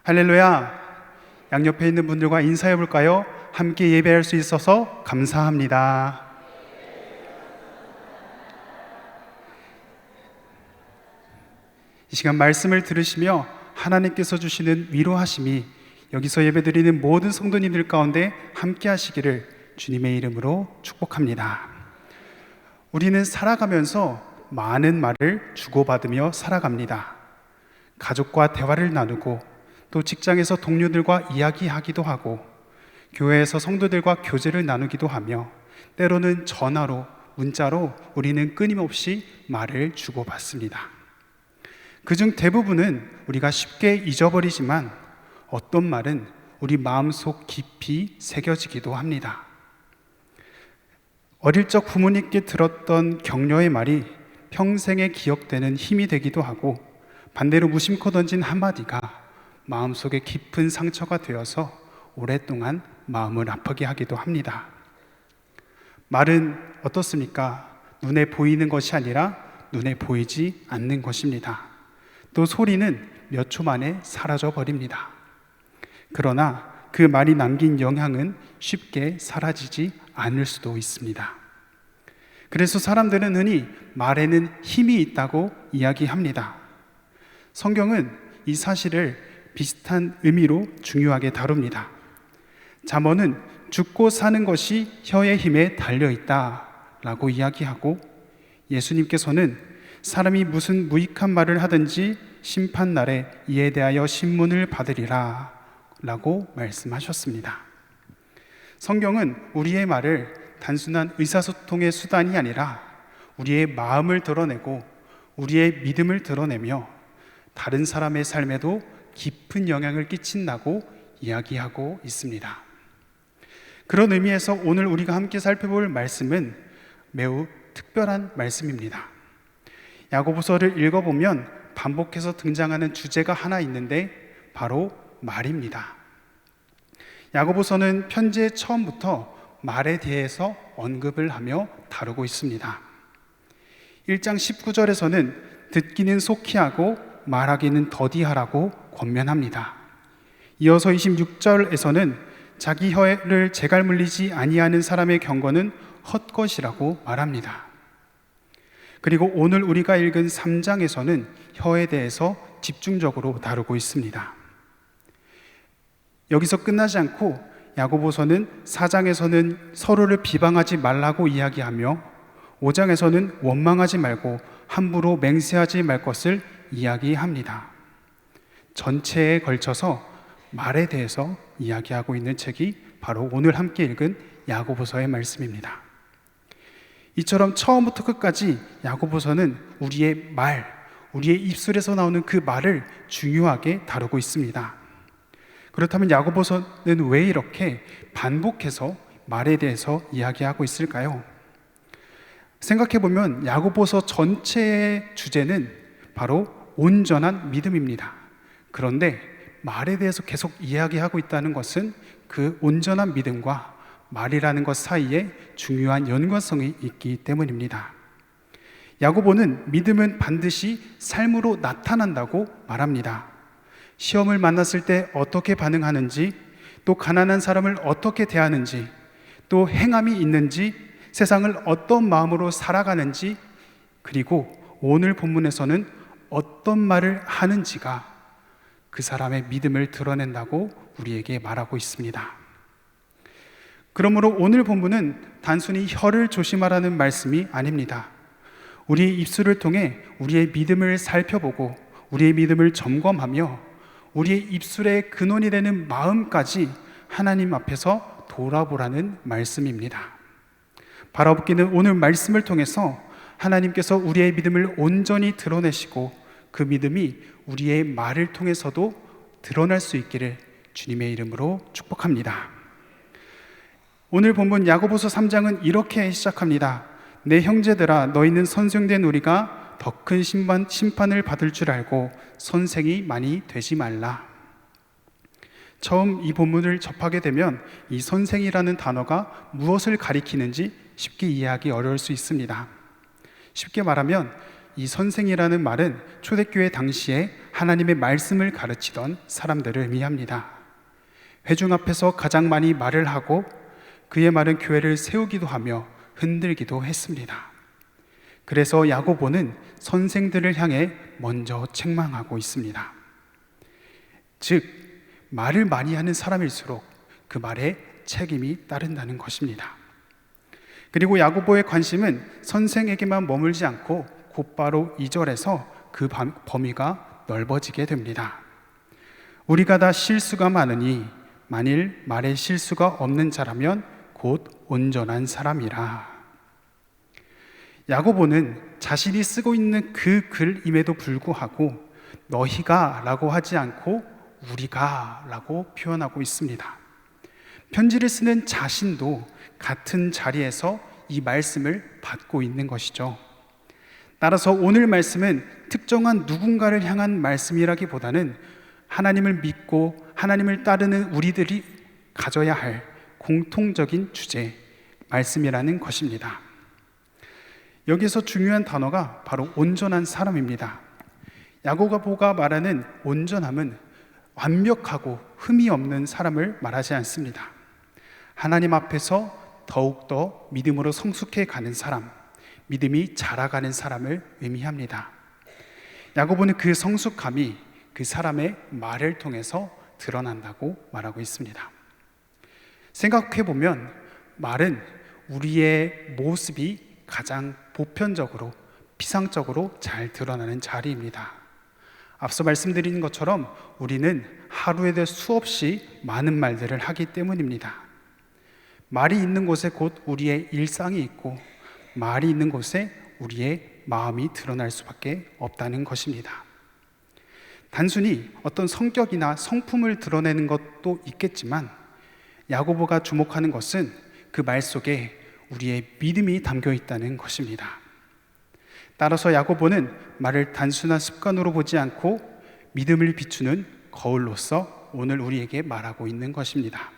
할렐루야! 양옆에 있는 분들과 인사해 볼까요? 함께 예배할 수 있어서 감사합니다. 이 시간 말씀을 들으시며 하나님께서 주시는 위로하심이 여기서 예배드리는 모든 성도님들 가운데 함께 하시기를 주님의 이름으로 축복합니다. 우리는 살아가면서 많은 말을 주고받으며 살아갑니다. 가족과 대화를 나누고 또 직장에서 동료들과 이야기하기도 하고 교회에서 성도들과 교제를 나누기도 하며 때로는 전화로, 문자로 우리는 끊임없이 말을 주고받습니다. 그중 대부분은 우리가 쉽게 잊어버리지만 어떤 말은 우리 마음속 깊이 새겨지기도 합니다. 어릴 적 부모님께 들었던 격려의 말이 평생에 기억되는 힘이 되기도 하고 반대로 무심코 던진 한마디가 마음속에 깊은 상처가 되어서 오랫동안 마음을 아프게 하기도 합니다. 말은 어떻습니까? 눈에 보이는 것이 아니라 눈에 보이지 않는 것입니다. 또 소리는 몇 초 만에 사라져 버립니다. 그러나 그 말이 남긴 영향은 쉽게 사라지지 않을 수도 있습니다. 그래서 사람들은 흔히 말에는 힘이 있다고 이야기합니다. 성경은 이 사실을 비슷한 의미로 중요하게 다룹니다. 잠언은 죽고 사는 것이 혀의 힘에 달려있다 라고 이야기하고, 예수님께서는 사람이 무슨 무익한 말을 하든지 심판날에 이에 대하여 신문을 받으리라 라고 말씀하셨습니다. 성경은 우리의 말을 단순한 의사소통의 수단이 아니라 우리의 마음을 드러내고 우리의 믿음을 드러내며 다른 사람의 삶에도 깊은 영향을 끼친다고 이야기하고 있습니다. 그런 의미에서 오늘 우리가 함께 살펴볼 말씀은 매우 특별한 말씀입니다. 야고보서를 읽어보면 반복해서 등장하는 주제가 하나 있는데 바로 말입니다. 야고보서는 편지의 처음부터 말에 대해서 언급을 하며 다루고 있습니다. 1장 19절에서는 듣기는 속히 하고 말하기는 더디하라고 권면합니다. 이어서 26절에서는 자기 혀를 재갈 물리지 아니하는 사람의 경건은 헛것이라고 말합니다. 그리고 오늘 우리가 읽은 3장에서는 혀에 대해서 집중적으로 다루고 있습니다. 여기서 끝나지 않고 야고보서는 4장에서는 서로를 비방하지 말라고 이야기하며 5장에서는 원망하지 말고 함부로 맹세하지 말 것을 이야기합니다. 전체에 걸쳐서 말에 대해서 이야기하고 있는 책이 바로 오늘 함께 읽은 야고보서의 말씀입니다. 이처럼 처음부터 끝까지 야고보서는 우리의 말, 우리의 입술에서 나오는 그 말을 중요하게 다루고 있습니다. 그렇다면 야고보서는 왜 이렇게 반복해서 말에 대해서 이야기하고 있을까요? 생각해보면 야고보서 전체의 주제는 바로 온전한 믿음입니다. 그런데 말에 대해서 계속 이야기하고 있다는 것은 그 온전한 믿음과 말이라는 것 사이에 중요한 연관성이 있기 때문입니다. 야고보는 믿음은 반드시 삶으로 나타난다고 말합니다. 시험을 만났을 때 어떻게 반응하는지, 또 가난한 사람을 어떻게 대하는지, 또 행함이 있는지, 세상을 어떤 마음으로 살아가는지, 그리고 오늘 본문에서는 어떤 말을 하는지가 그 사람의 믿음을 드러낸다고 우리에게 말하고 있습니다. 그러므로 오늘 본문은 단순히 혀를 조심하라는 말씀이 아닙니다. 우리의 입술을 통해 우리의 믿음을 살펴보고 우리의 믿음을 점검하며 우리의 입술의 근원이 되는 마음까지 하나님 앞에서 돌아보라는 말씀입니다. 바라보기는 오늘 말씀을 통해서 하나님께서 우리의 믿음을 온전히 드러내시고 그 믿음이 우리의 말을 통해서도 드러날 수 있기를 주님의 이름으로 축복합니다. 오늘 본문 야고보서 3장은 이렇게 시작합니다. 내 형제들아, 너희는 선생된 우리가 더 큰 심판을 받을 줄 알고 선생이 많이 되지 말라. 처음 이 본문을 접하게 되면 이 선생이라는 단어가 무엇을 가리키는지 쉽게 이해하기 어려울 수 있습니다. 쉽게 말하면 이 선생이라는 말은 초대교회 당시에 하나님의 말씀을 가르치던 사람들을 의미합니다. 회중 앞에서 가장 많이 말을 하고 그의 말은 교회를 세우기도 하며 흔들기도 했습니다. 그래서 야고보는 선생들을 향해 먼저 책망하고 있습니다. 즉, 말을 많이 하는 사람일수록 그 말에 책임이 따른다는 것입니다. 그리고 야고보의 관심은 선생에게만 머물지 않고 곧바로 2절에서 그 범위가 넓어지게 됩니다. 우리가 다 실수가 많으니 만일 말에 실수가 없는 자라면 곧 온전한 사람이라. 야고보는 자신이 쓰고 있는 그 글임에도 불구하고 너희가 라고 하지 않고 우리가 라고 표현하고 있습니다. 편지를 쓰는 자신도 같은 자리에서 이 말씀을 받고 있는 것이죠. 따라서 오늘 말씀은 특정한 누군가를 향한 말씀이라기보다는 하나님을 믿고 하나님을 따르는 우리들이 가져야 할 공통적인 주제, 말씀이라는 것입니다. 여기서 중요한 단어가 바로 온전한 사람입니다. 야고보가 말하는 온전함은 완벽하고 흠이 없는 사람을 말하지 않습니다. 하나님 앞에서 더욱더 믿음으로 성숙해 가는 사람, 믿음이 자라가는 사람을 의미합니다. 야고보는 그 성숙함이 그 사람의 말을 통해서 드러난다고 말하고 있습니다. 생각해보면 말은 우리의 모습이 가장 보편적으로, 피상적으로 잘 드러나는 자리입니다. 앞서 말씀드린 것처럼 우리는 하루에도 수없이 많은 말들을 하기 때문입니다. 말이 있는 곳에 곧 우리의 일상이 있고 말이 있는 곳에 우리의 마음이 드러날 수밖에 없다는 것입니다. 단순히 어떤 성격이나 성품을 드러내는 것도 있겠지만 야고보가 주목하는 것은 그 말 속에 우리의 믿음이 담겨 있다는 것입니다. 따라서 야고보는 말을 단순한 습관으로 보지 않고 믿음을 비추는 거울로서 오늘 우리에게 말하고 있는 것입니다.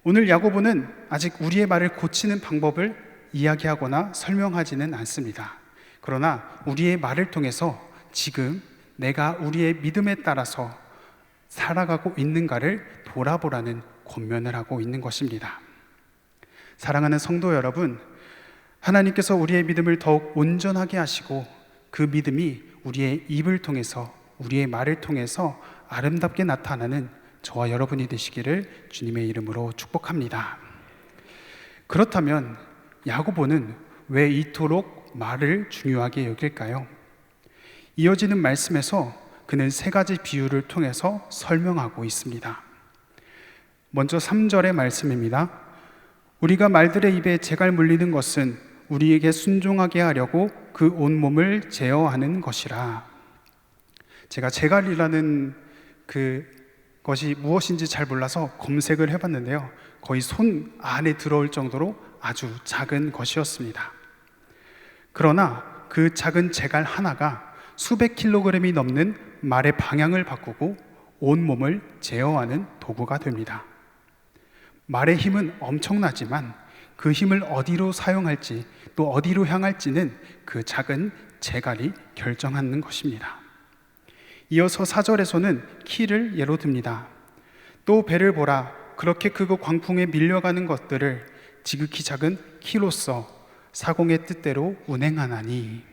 오늘 야고보는 아직 우리의 말을 고치는 방법을 이야기하거나 설명하지는 않습니다. 그러나 우리의 말을 통해서 지금 내가 우리의 믿음에 따라서 살아가고 있는가를 돌아보라는 권면을 하고 있는 것입니다. 사랑하는 성도 여러분, 하나님께서 우리의 믿음을 더욱 온전하게 하시고 그 믿음이 우리의 입을 통해서, 우리의 말을 통해서 아름답게 나타나는 저와 여러분이 되시기를 주님의 이름으로 축복합니다. 그렇다면 야고보는 왜 이토록 말을 중요하게 여길까요? 이어지는 말씀에서 그는 세 가지 비유를 통해서 설명하고 있습니다. 먼저 3절의 말씀입니다. 우리가 말들의 입에 재갈 물리는 것은 우리에게 순종하게 하려고 그 온몸을 제어하는 것이라. 제가 재갈이라는 그것이 무엇인지 잘 몰라서 검색을 해봤는데요, 거의 손 안에 들어올 정도로 아주 작은 것이었습니다. 그러나 그 작은 재갈 하나가 수백 킬로그램이 넘는 말의 방향을 바꾸고 온몸을 제어하는 도구가 됩니다. 말의 힘은 엄청나지만 그 힘을 어디로 사용할지 또 어디로 향할지는 그 작은 재갈이 결정하는 것입니다. 이어서 4절에서는 키를 예로 듭니다. 또 배를 보라, 그렇게 크고 광풍에 밀려가는 것들을 지극히 작은 키로서 사공의 뜻대로 운행하나니.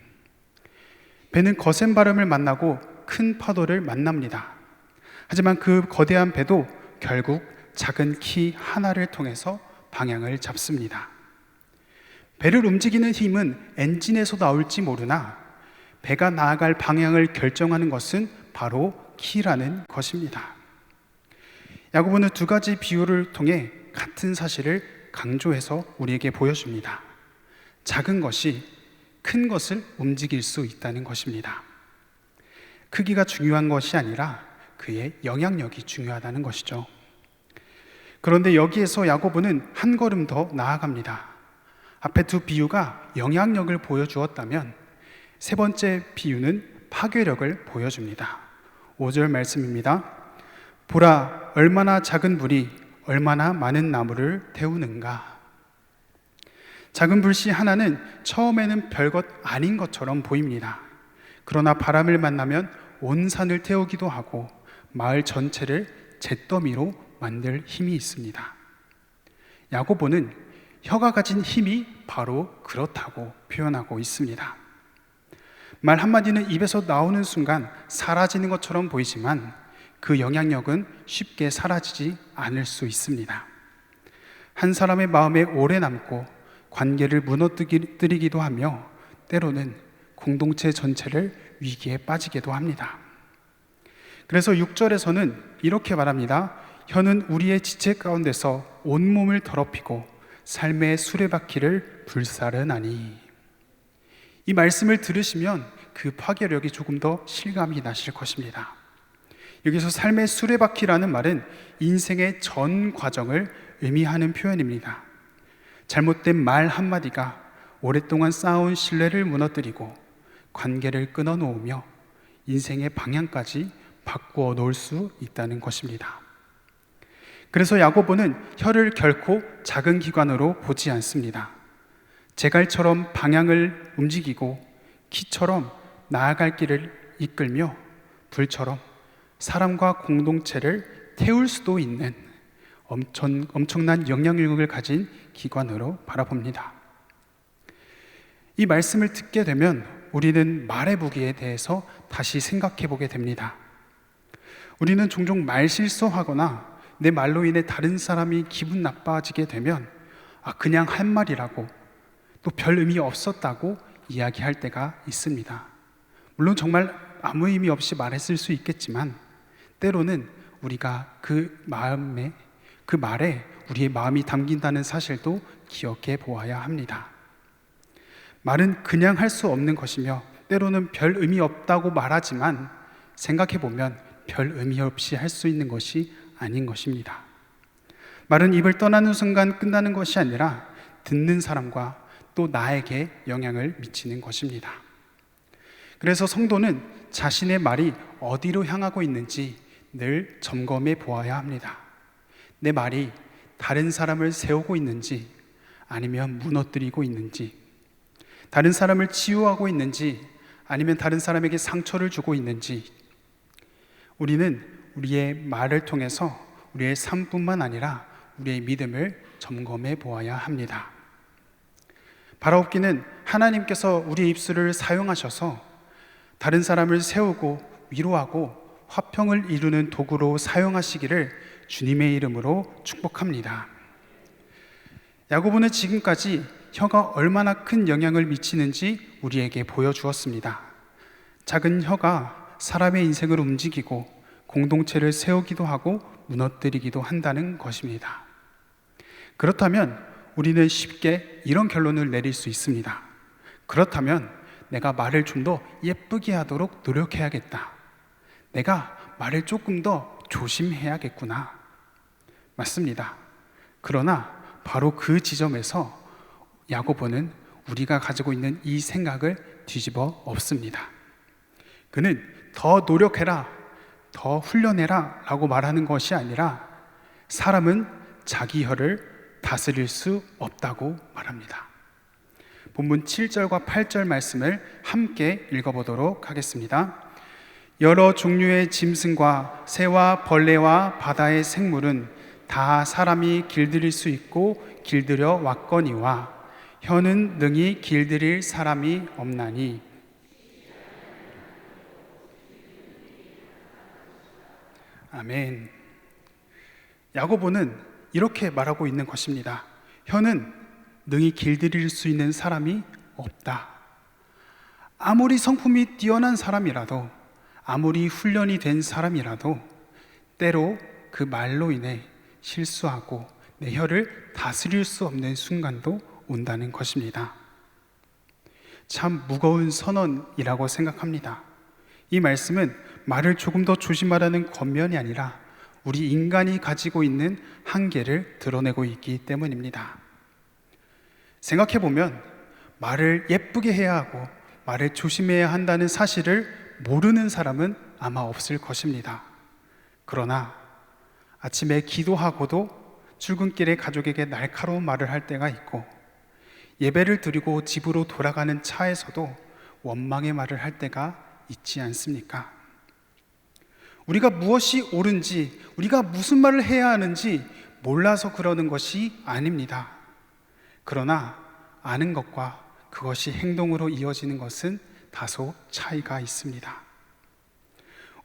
배는 거센 바람을 만나고 큰 파도를 만납니다. 하지만 그 거대한 배도 결국 작은 키 하나를 통해서 방향을 잡습니다. 배를 움직이는 힘은 엔진에서 나올지 모르나 배가 나아갈 방향을 결정하는 것은 바로 키라는 것입니다. 야고보는 두 가지 비유를 통해 같은 사실을 강조해서 우리에게 보여줍니다. 작은 것이 큰 것을 움직일 수 있다는 것입니다. 크기가 중요한 것이 아니라 그의 영향력이 중요하다는 것이죠. 그런데 여기에서 야고보는 한 걸음 더 나아갑니다. 앞에 두 비유가 영향력을 보여주었다면 세 번째 비유는 파괴력을 보여줍니다. 5절 말씀입니다. 보라, 얼마나 작은 불이 얼마나 많은 나무를 태우는가. 작은 불씨 하나는 처음에는 별것 아닌 것처럼 보입니다. 그러나 바람을 만나면 온 산을 태우기도 하고 마을 전체를 잿더미로 만들 힘이 있습니다. 야고보는 혀가 가진 힘이 바로 그렇다고 표현하고 있습니다. 말 한마디는 입에서 나오는 순간 사라지는 것처럼 보이지만 그 영향력은 쉽게 사라지지 않을 수 있습니다. 한 사람의 마음에 오래 남고 관계를 무너뜨리기도 하며 때로는 공동체 전체를 위기에 빠지기도 합니다. 그래서 6절에서는 이렇게 말합니다. 혀는 우리의 지체 가운데서 온몸을 더럽히고 삶의 수레바퀴를 불사르나니. 이 말씀을 들으시면 그 파괴력이 조금 더 실감이 나실 것입니다. 여기서 삶의 수레바퀴라는 말은 인생의 전 과정을 의미하는 표현입니다. 잘못된 말 한마디가 오랫동안 쌓아온 신뢰를 무너뜨리고 관계를 끊어놓으며 인생의 방향까지 바꾸어 놓을 수 있다는 것입니다. 그래서 야고보는 혀를 결코 작은 기관으로 보지 않습니다. 제갈처럼 방향을 움직이고 키처럼 나아갈 길을 이끌며 불처럼 사람과 공동체를 태울 수도 있는 엄청난 영향력을 가진 기관으로 바라봅니다. 이 말씀을 듣게 되면 우리는 말의 무게에 대해서 다시 생각해 보게 됩니다. 우리는 종종 말실수하거나 내 말로 인해 다른 사람이 기분 나빠지게 되면 그냥 한 말이라고 또 별 의미 없었다고 이야기할 때가 있습니다. 물론 정말 아무 의미 없이 말했을 수 있겠지만 때로는 우리가 그 말에 우리의 마음이 담긴다는 사실도 기억해 보아야 합니다. 말은 그냥 할 수 없는 것이며 때로는 별 의미 없다고 말하지만 생각해 보면 별 의미 없이 할 수 있는 것이 아닌 것입니다. 말은 입을 떠나는 순간 끝나는 것이 아니라 듣는 사람과 또 나에게 영향을 미치는 것입니다. 그래서 성도는 자신의 말이 어디로 향하고 있는지 늘 점검해 보아야 합니다. 내 말이 다른 사람을 세우고 있는지 아니면 무너뜨리고 있는지, 다른 사람을 치유하고 있는지 아니면 다른 사람에게 상처를 주고 있는지, 우리는 우리의 말을 통해서 우리의 삶뿐만 아니라 우리의 믿음을 점검해 보아야 합니다. 바라옵기는 하나님께서 우리의 입술을 사용하셔서 다른 사람을 세우고 위로하고 화평을 이루는 도구로 사용하시기를 주님의 이름으로 축복합니다. 야고보는 지금까지 혀가 얼마나 큰 영향을 미치는지 우리에게 보여주었습니다. 작은 혀가 사람의 인생을 움직이고 공동체를 세우기도 하고 무너뜨리기도 한다는 것입니다. 그렇다면 우리는 쉽게 이런 결론을 내릴 수 있습니다. 그렇다면 내가 말을 좀 더 예쁘게 하도록 노력해야겠다. 내가 말을 조금 더 조심해야겠구나. 맞습니다. 그러나 바로 그 지점에서 야고보는 우리가 가지고 있는 이 생각을 뒤집어 엎습니다. 그는 더 노력해라, 더 훈련해라 라고 말하는 것이 아니라 사람은 자기 혀를 다스릴 수 없다고 말합니다. 본문 7절과 8절 말씀을 함께 읽어보도록 하겠습니다. 여러 종류의 짐승과 새와 벌레와 바다의 생물은 다 사람이 길들일 수 있고 길들여 왔거니와 혀는 능히 길들일 사람이 없나니. 아멘. 야고보는 이렇게 말하고 있는 것입니다. 혀는 능히 길들일 수 있는 사람이 없다. 아무리 성품이 뛰어난 사람이라도, 아무리 훈련이 된 사람이라도 때로 그 말로 인해 실수하고 내 혀를 다스릴 수 없는 순간도 온다는 것입니다. 참 무거운 선언이라고 생각합니다. 이 말씀은 말을 조금 더 조심하라는 권면이 아니라 우리 인간이 가지고 있는 한계를 드러내고 있기 때문입니다. 생각해보면 말을 예쁘게 해야 하고 말을 조심해야 한다는 사실을 모르는 사람은 아마 없을 것입니다. 그러나 아침에 기도하고도 출근길에 가족에게 날카로운 말을 할 때가 있고, 예배를 드리고 집으로 돌아가는 차에서도 원망의 말을 할 때가 있지 않습니까? 우리가 무엇이 옳은지, 우리가 무슨 말을 해야 하는지 몰라서 그러는 것이 아닙니다. 그러나 아는 것과 그것이 행동으로 이어지는 것은 다소 차이가 있습니다.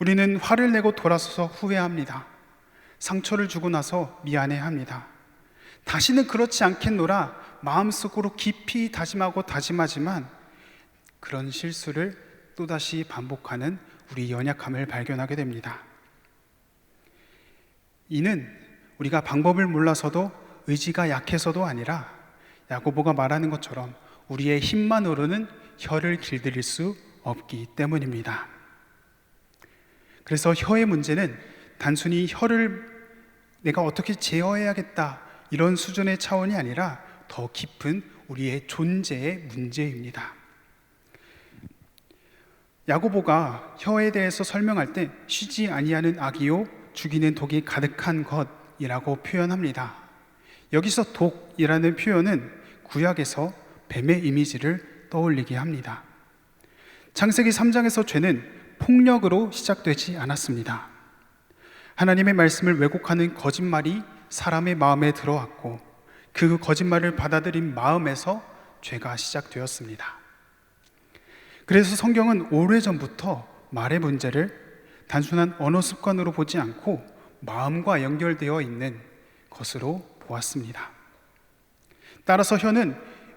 우리는 화를 내고 돌아서서 후회합니다. 상처를 주고 나서 미안해합니다. 다시는 그렇지 않겠노라 마음속으로 깊이 다짐하고 다짐하지만 그런 실수를 또다시 반복하는 우리 연약함을 발견하게 됩니다. 이는 우리가 방법을 몰라서도 의지가 약해서도 아니라 야고보가 말하는 것처럼 우리의 힘만으로는 혀를 길들일 수 없기 때문입니다. 그래서 혀의 문제는 단순히 혀를 내가 어떻게 제어해야겠다 이런 수준의 차원이 아니라 더 깊은 우리의 존재의 문제입니다. 야고보가 혀에 대해서 설명할 때 쉬지 아니하는 악이요 죽이는 독이 가득한 것이라고 표현합니다. 여기서 독이라는 표현은 구약에서 뱀의 이미지를 떠올리게 합니다. 창세기 3장에서 죄는 폭력으로 시작되지 않았습니다. 하나님의 말씀을 왜곡하는 거짓말이 사람의 마음에 들어왔고 그 거짓말을 받아들인 마음에서 죄가 시작되었습니다. 그래서 성경은 오래전부터 말의 문제를 단순한 언어 습관으로 보지 않고 마음과 연결되어 있는 것으로 보았습니다. 따라서 혀는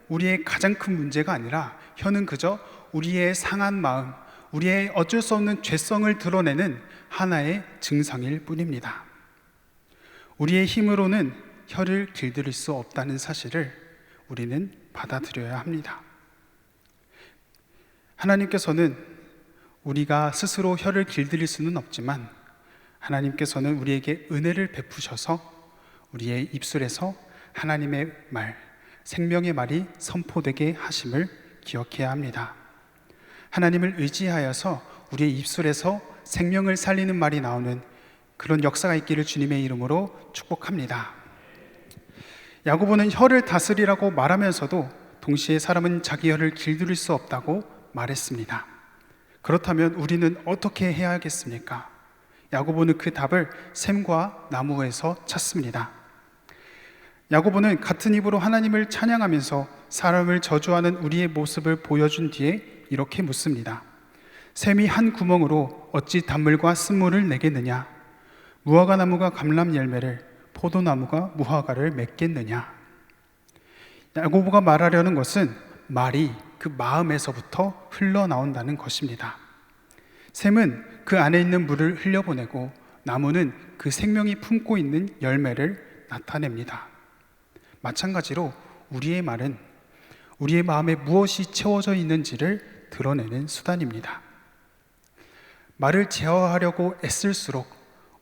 우리의 가장 큰 문제가 아니라 혀는 그저 우리의 상한 마음, 우리의 어쩔 수 없는 죄성을 드러내는 하나의 증상일 뿐입니다. 우리의 힘으로는 혀를 길들일 수 없다는 사실을 우리는 받아들여야 합니다. 하나님께서는 우리가 스스로 혀를 길들일 수는 없지만 하나님께서는 우리에게 은혜를 베푸셔서 우리의 입술에서 하나님의 말, 생명의 말이 선포되게 하심을 기억해야 합니다. 하나님을 의지하여서 우리의 입술에서 생명을 살리는 말이 나오는 그런 역사가 있기를 주님의 이름으로 축복합니다. 야고보는 혀를 다스리라고 말하면서도 동시에 사람은 자기 혀를 길들일 수 없다고 말했습니다. 그렇다면 우리는 어떻게 해야 하겠습니까? 야고보는 그 답을 샘과 나무에서 찾습니다. 야고보는 같은 입으로 하나님을 찬양하면서 사람을 저주하는 우리의 모습을 보여준 뒤에 이렇게 묻습니다. 샘이 한 구멍으로 어찌 단물과 쓴물을 내겠느냐? 무화과 나무가 감람 열매를, 포도나무가 무화과를 맺겠느냐? 야고보가 말하려는 것은 말이 그 마음에서부터 흘러나온다는 것입니다. 샘은 그 안에 있는 물을 흘려보내고 나무는 그 생명이 품고 있는 열매를 나타냅니다. 마찬가지로 우리의 말은 우리의 마음에 무엇이 채워져 있는지를 드러내는 수단입니다. 말을 제어하려고 애쓸수록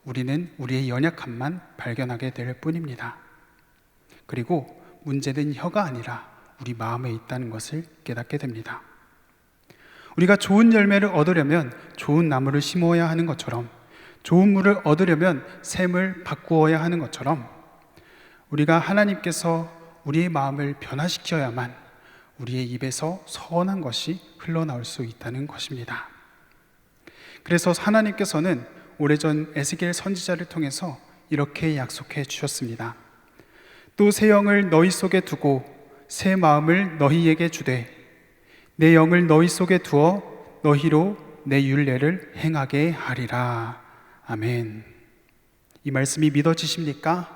우리는 우리의 연약함만 발견하게 될 뿐입니다. 그리고 문제는 혀가 아니라 우리 마음에 있다는 것을 깨닫게 됩니다. 우리가 좋은 열매를 얻으려면 좋은 나무를 심어야 하는 것처럼, 좋은 물을 얻으려면 샘을 바꾸어야 하는 것처럼, 우리가 하나님께서 우리의 마음을 변화시켜야만 우리의 입에서 선한 것이 흘러나올 수 있다는 것입니다. 그래서 하나님께서는 오래전 에스겔 선지자를 통해서 이렇게 약속해 주셨습니다. 또 새 영을 너희 속에 두고 새 마음을 너희에게 주되 내 영을 너희 속에 두어 너희로 내 율례를 행하게 하리라. 아멘. 이 말씀이 믿어지십니까?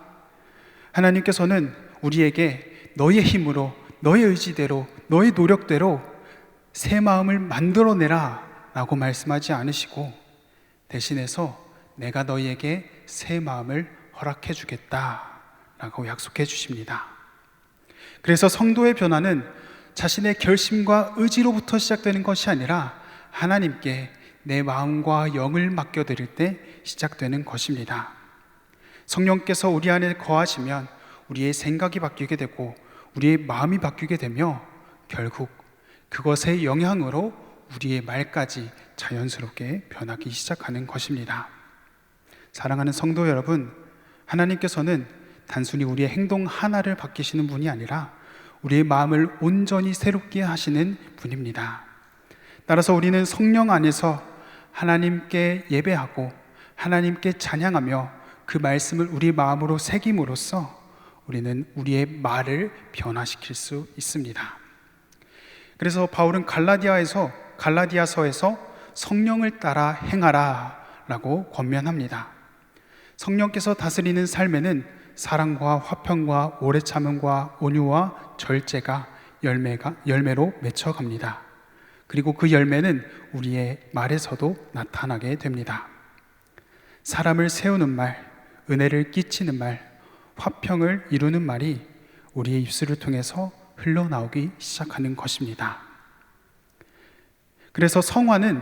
하나님께서는 우리에게 너의 힘으로, 너의 의지대로, 너의 노력대로 새 마음을 만들어내라 라고 말씀하지 않으시고 대신해서 내가 너희에게 새 마음을 허락해 주겠다 라고 약속해 주십니다. 그래서 성도의 변화는 자신의 결심과 의지로부터 시작되는 것이 아니라 하나님께 내 마음과 영을 맡겨드릴 때 시작되는 것입니다. 성령께서 우리 안에 거하시면 우리의 생각이 바뀌게 되고 우리의 마음이 바뀌게 되며 결국 그것의 영향으로 우리의 말까지 자연스럽게 변하기 시작하는 것입니다. 사랑하는 성도 여러분, 하나님께서는 단순히 우리의 행동 하나를 바뀌시는 분이 아니라 우리의 마음을 온전히 새롭게 하시는 분입니다. 따라서 우리는 성령 안에서 하나님께 예배하고 하나님께 찬양하며 그 말씀을 우리 마음으로 새김으로써 우리는 우리의 말을 변화시킬 수 있습니다. 그래서 바울은 갈라디아서에서 성령을 따라 행하라 라고 권면합니다. 성령께서 다스리는 삶에는 사랑과 화평과 오래 참음과 온유와 절제가 열매로 맺혀갑니다. 그리고 그 열매는 우리의 말에서도 나타나게 됩니다. 사람을 세우는 말, 은혜를 끼치는 말, 화평을 이루는 말이 우리의 입술을 통해서 흘러나오기 시작하는 것입니다. 그래서 성화는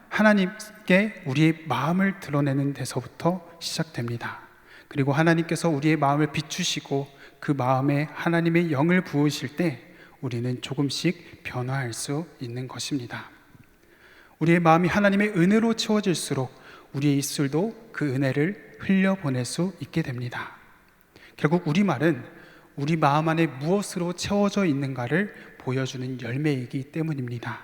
하나님께 우리의 마음을 드러내는 데서부터 시작됩니다. 그리고 하나님께서 우리의 마음을 비추시고 그 마음에 하나님의 영을 부으실 때 우리는 조금씩 변화할 수 있는 것입니다. 우리의 마음이 하나님의 은혜로 채워질수록 우리의 입술도 그 은혜를 흘려보낼 수 있게 됩니다. 결국 우리 말은 우리 마음 안에 무엇으로 채워져 있는가를 보여주는 열매이기 때문입니다.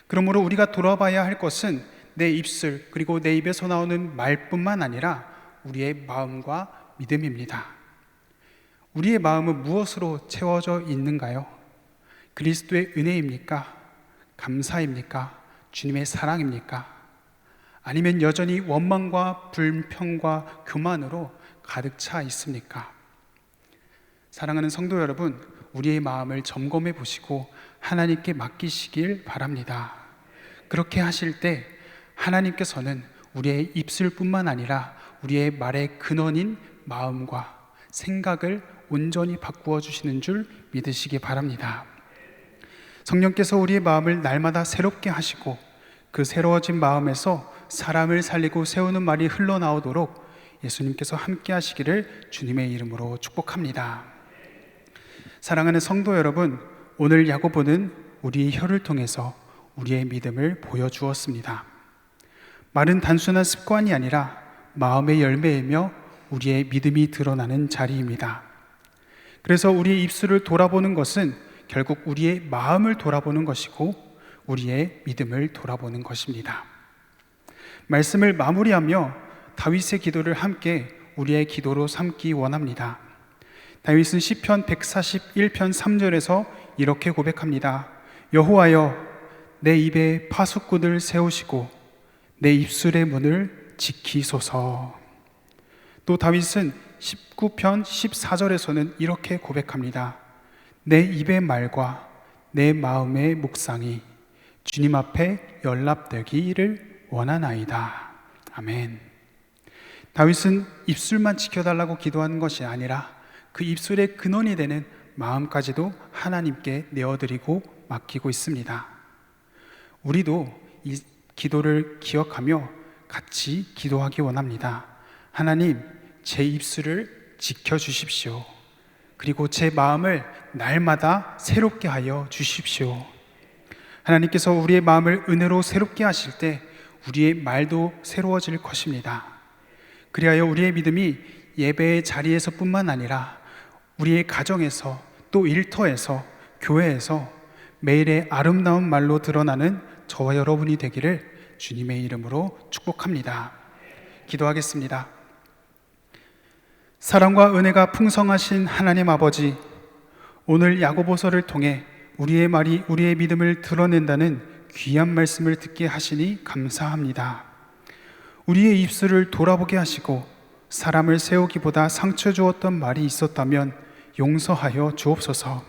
그러므로 우리가 돌아봐야 할 것은 내 입술 그리고 내 입에서 나오는 말뿐만 아니라 우리의 마음과 믿음입니다. 우리의 마음은 무엇으로 채워져 있는가요? 그리스도의 은혜입니까? 감사입니까? 주님의 사랑입니까? 아니면 여전히 원망과 불평과 교만으로 가득 차 있습니까? 사랑하는 성도 여러분, 우리의 마음을 점검해 보시고 하나님께 맡기시길 바랍니다. 그렇게 하실 때 하나님께서는 우리의 입술뿐만 아니라 우리의 말의 근원인 마음과 생각을 온전히 바꾸어 주시는 줄 믿으시기 바랍니다. 성령께서 우리의 마음을 날마다 새롭게 하시고 그 새로워진 마음에서 사람을 살리고 세우는 말이 흘러나오도록 예수님께서 함께 하시기를 주님의 이름으로 축복합니다. 사랑하는 성도 여러분, 오늘 야고보는 우리의 혀를 통해서 우리의 믿음을 보여주었습니다. 말은 단순한 습관이 아니라 마음의 열매이며 우리의 믿음이 드러나는 자리입니다. 그래서 우리의 입술을 돌아보는 것은 결국 우리의 마음을 돌아보는 것이고 우리의 믿음을 돌아보는 것입니다. 말씀을 마무리하며 다윗의 기도를 함께 우리의 기도로 삼기 원합니다. 다윗은 시편 141편 3절에서 이렇게 고백합니다. 여호와여, 내 입에 파수꾼을 세우시고 내 입술의 문을 지키소서. 또 다윗은 19편 14절에서는 이렇게 고백합니다. 내 입의 말과 내 마음의 묵상이 주님 앞에 연락되기를 원하나이다. 아멘. 다윗은 입술만 지켜달라고 기도하는 것이 아니라 그 입술의 근원이 되는 마음까지도 하나님께 내어드리고 맡기고 있습니다. 우리도 이 기도를 기억하며 같이 기도하기 원합니다. 하나님, 제 입술을 지켜주십시오. 그리고 제 마음을 날마다 새롭게 하여 주십시오. 하나님께서 우리의 마음을 은혜로 새롭게 하실 때 우리의 말도 새로워질 것입니다. 그리하여 우리의 믿음이 예배의 자리에서 뿐만 아니라 우리의 가정에서 또 일터에서 교회에서 매일의 아름다운 말로 드러나는 저와 여러분이 되기를 주님의 이름으로 축복합니다. 기도하겠습니다. 사랑과 은혜가 풍성하신 하나님 아버지, 오늘 야고보서를 통해 우리의 말이 우리의 믿음을 드러낸다는 귀한 말씀을 듣게 하시니 감사합니다. 우리의 입술을 돌아보게 하시고 사람을 세우기보다 상처 주었던 말이 있었다면 용서하여 주옵소서.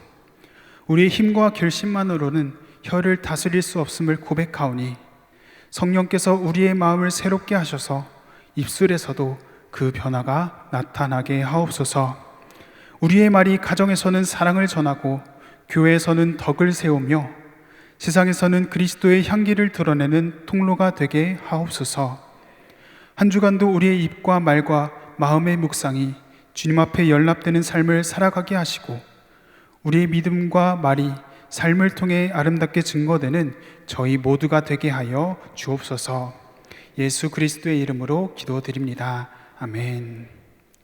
우리의 힘과 결심만으로는 혀를 다스릴 수 없음을 고백하오니 성령께서 우리의 마음을 새롭게 하셔서 입술에서도 그 변화가 나타나게 하옵소서. 우리의 말이 가정에서는 사랑을 전하고 교회에서는 덕을 세우며 세상에서는 그리스도의 향기를 드러내는 통로가 되게 하옵소서. 한 주간도 우리의 입과 말과 마음의 묵상이 주님 앞에 연락되는 삶을 살아가게 하시고 우리의 믿음과 말이 삶을 통해 아름답게 증거되는 저희 모두가 되게 하여 주옵소서. 예수 그리스도의 이름으로 기도드립니다. 아멘.